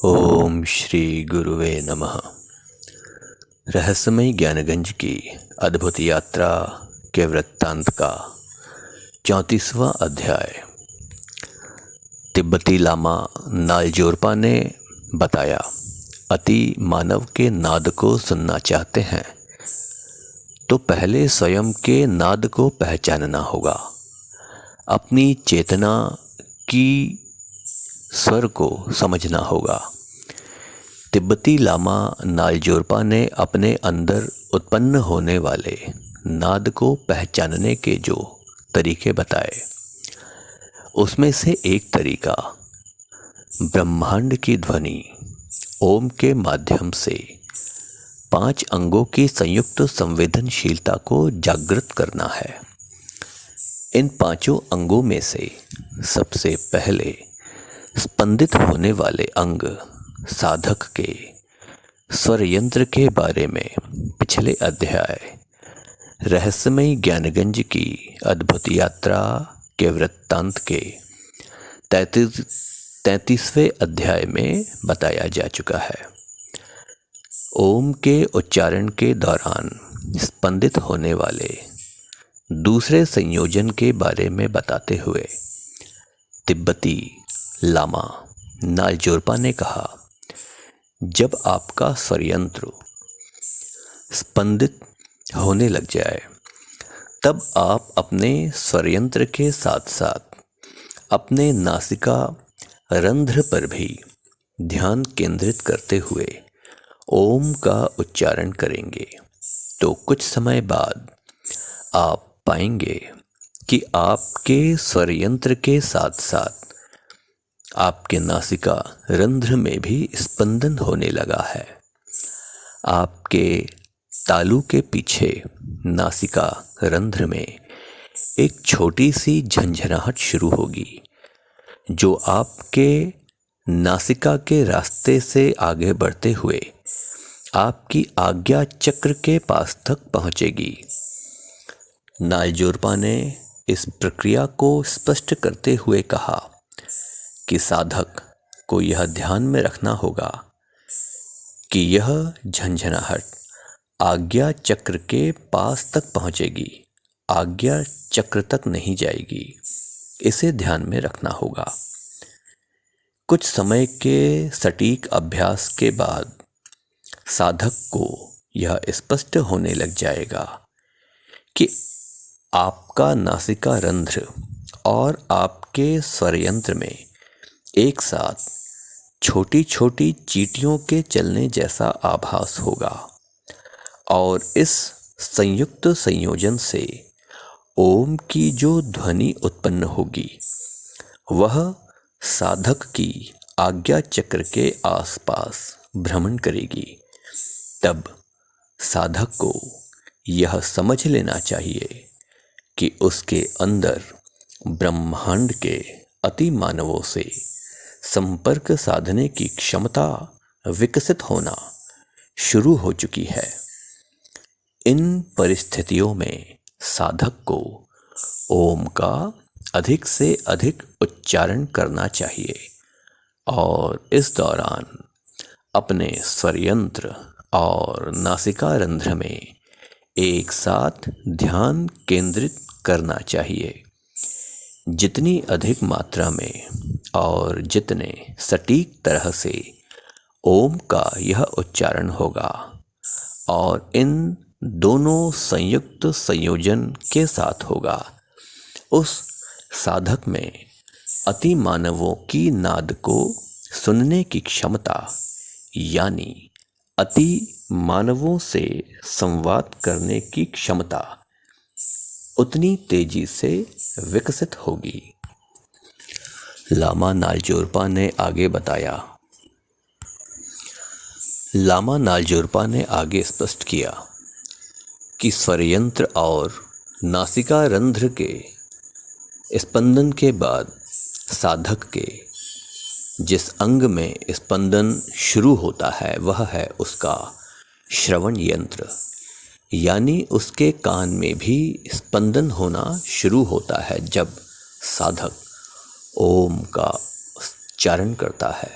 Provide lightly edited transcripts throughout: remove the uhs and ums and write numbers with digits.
ओम श्री गुरुवे नमः। रहस्यमय ज्ञानगंज की अद्भुत यात्रा के वृत्तांत का 34वां अध्याय। तिब्बती लामा नालजोरपा ने बताया, अति मानव के नाद को सुनना चाहते हैं तो पहले स्वयं के नाद को पहचानना होगा। अपनी चेतना की स्वर को समझना होगा। तिब्बती लामा नालजोरपा ने अपने अंदर उत्पन्न होने वाले नाद को पहचानने के जो तरीके बताए, उसमें से एक तरीका ब्रह्मांड की ध्वनि ओम के माध्यम से 5 अंगों की संयुक्त संवेदनशीलता को जागृत करना है। इन 5 अंगों में से सबसे पहले स्पंदित होने वाले अंग साधक के स्वर यंत्र के बारे में पिछले अध्याय रहस्यमय ज्ञानगंज की अद्भुत यात्रा के वृत्तांत के 33वें अध्याय में बताया जा चुका है। ओम के उच्चारण के दौरान स्पंदित होने वाले दूसरे संयोजन के बारे में बताते हुए तिब्बती लामा नालजोरपा ने कहा, जब आपका स्वरयंत्र स्पंदित होने लग जाए तब आप अपने स्वरयंत्र के साथ साथ अपने नासिका रंध्र पर भी ध्यान केंद्रित करते हुए ओम का उच्चारण करेंगे तो कुछ समय बाद आप पाएंगे कि आपके स्वरयंत्र के साथ साथ आपके नासिका रंध्र में भी स्पंदन होने लगा है। आपके तालू के पीछे नासिका रंध्र में एक छोटी सी झंझनाहट शुरू होगी जो आपके नासिका के रास्ते से आगे बढ़ते हुए आपकी आज्ञा चक्र के पास तक पहुंचेगी। नालजोरपा ने इस प्रक्रिया को स्पष्ट करते हुए कहा कि साधक को यह ध्यान में रखना होगा कि यह झंझनाहट आज्ञा चक्र के पास तक पहुंचेगी, आज्ञा चक्र तक नहीं जाएगी। इसे ध्यान में रखना होगा। कुछ समय के सटीक अभ्यास के बाद साधक को यह स्पष्ट होने लग जाएगा कि आपका नासिका रंध्र और आपके स्वरयंत्र में एक साथ छोटी छोटी चींटियों के चलने जैसा आभास होगा और इस संयुक्त संयोजन से ओम की जो ध्वनि उत्पन्न होगी वह साधक की आज्ञा चक्र के आसपास भ्रमण करेगी। तब साधक को यह समझ लेना चाहिए कि उसके अंदर ब्रह्मांड के अति मानवों से संपर्क साधने की क्षमता विकसित होना शुरू हो चुकी है। इन परिस्थितियों में साधक को ओम का अधिक से अधिक उच्चारण करना चाहिए और इस दौरान अपने स्वरयंत्र और नासिका रंध्र में एक साथ ध्यान केंद्रित करना चाहिए। जितनी अधिक मात्रा में और जितने सटीक तरह से ओम का यह उच्चारण होगा और इन दोनों संयुक्त संयोजन के साथ होगा, उस साधक में अति मानवों की नाद को सुनने की क्षमता यानी अति मानवों से संवाद करने की क्षमता उतनी तेजी से विकसित होगी। लामा नालजोरपा ने आगे बताया। लामा नालजोरपा ने आगे स्पष्ट किया कि स्वरयंत्र और नासिका रंध्र के स्पंदन के बाद साधक के जिस अंग में स्पंदन शुरू होता है वह है उसका श्रवण यंत्र, यानी उसके कान में भी स्पंदन होना शुरू होता है जब साधक ओम का उच्चारण करता है।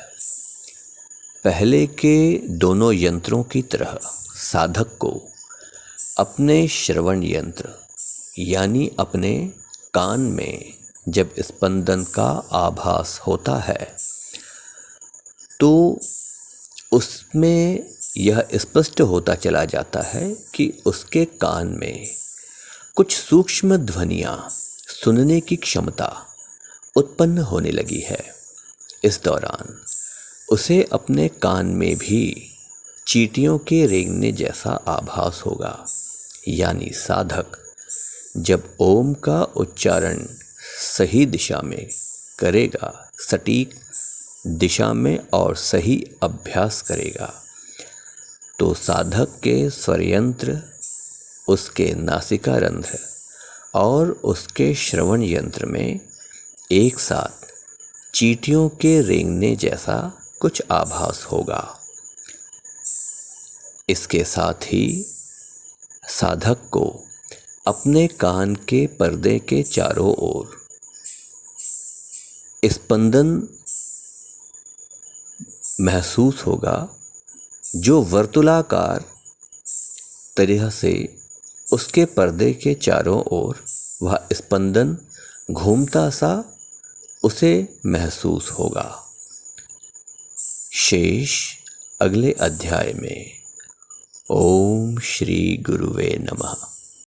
पहले के दोनों यंत्रों की तरह साधक को अपने श्रवण यंत्र यानी अपने कान में जब स्पंदन का आभास होता है तो उसमें यह स्पष्ट होता चला जाता है कि उसके कान में कुछ सूक्ष्म ध्वनियाँ सुनने की क्षमता उत्पन्न होने लगी है। इस दौरान उसे अपने कान में भी चींटियों के रेंगने जैसा आभास होगा। यानी साधक जब ओम का उच्चारण सही दिशा में करेगा, सटीक दिशा में और सही अभ्यास करेगा, तो साधक के स्वरयंत्र, उसके नासिका रंध्र और उसके श्रवण यंत्र में एक साथ चींटियों के रेंगने जैसा कुछ आभास होगा। इसके साथ ही साधक को अपने कान के पर्दे के चारों ओर स्पंदन महसूस होगा, जो वर्तुलाकार तरह से उसके पर्दे के चारों ओर वह स्पंदन घूमता सा उसे महसूस होगा। शेष अगले अध्याय में। ओम श्री गुरुवे नमः।